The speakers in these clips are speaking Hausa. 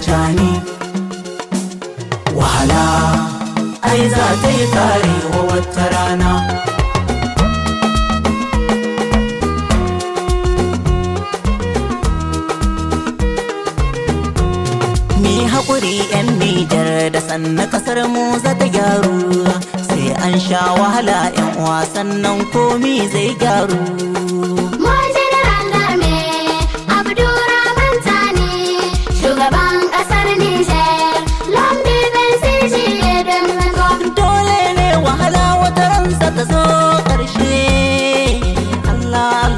cani. Wahala ai za ta yi karewa wata rana. Mi haƙuri 'yan Nijar da sannan ƙasar mu za ta gyaru. Sai an sha wahala 'yan uwa sannan komi zai gyaru. Dole ne wahala wata ransa ta zo ƙarshe. Allah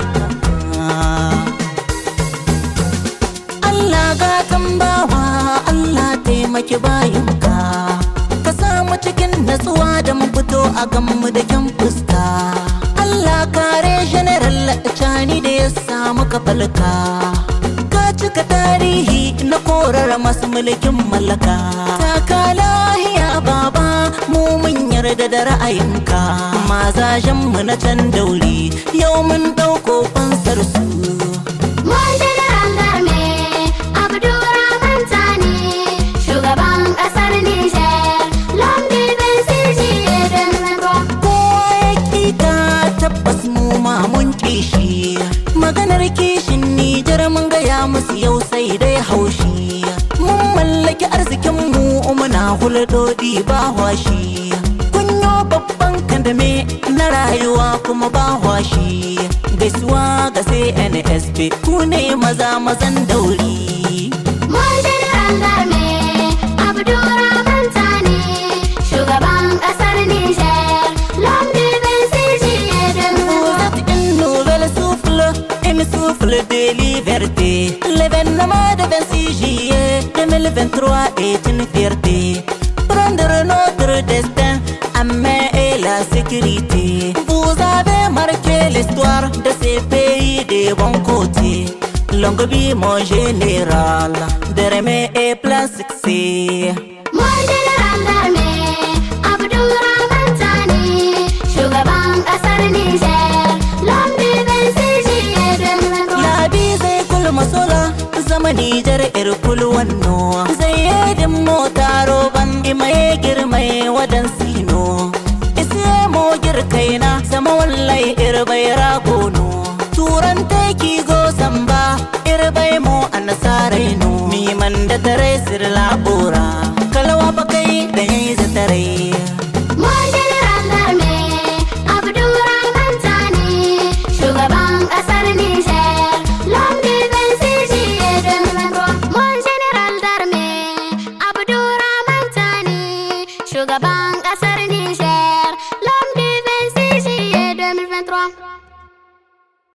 Allah gatan bawa, Allah taimaki bayinka. Ka samu cikin natsuwa da mu fito a ganmu da kyan fuska. Allah kare General Cani da ya samu kafalka. Ka cika tarihi na korar masu mulkin mallaka. Taka lahiya baba, mu mun yarda da ra'ayinka. Mazajenmu na can dauri yau mun ɗauko fansar su. Tabbas mu ma mun kishi maganar kishin Nijar mun gaya musu yau sai dai haushi. Mun mallaki arzikin mu muna hulɗoɗi ba washi. Kunyo babban kandame na rayuwa kuma ba washi. Gaisuwa ga CNSP ku ne maza mazan dauri. Souffle de liberté. L'événement de 26 juillet 2023 est une fierté. Prendre notre destin en main et la sécurité. Vous avez marqué l'histoire de ces pays de bon côté. Longue vie mon général, de remé et plein succès. Mon général d'armée, Abdourahmane Tani, shugaban ƙasar Niger, l'homme du 26 juillet 2023. Masola zama Nijar irkul wanno zai yadin motaro ban imaye girmaye wadan sino isiye mo girkaina zama wallai irbai ragono turan teki go samba irbai mo anasarai no mi man da tare sir labora kalawa bakai da yayi zatare. Mon général d'armée, Abdourahmane Tani, shugaban ƙasar Niger, l'homme du 26 juillet 2023. Mon général d'armée, Abdourahmane Tani, shugaban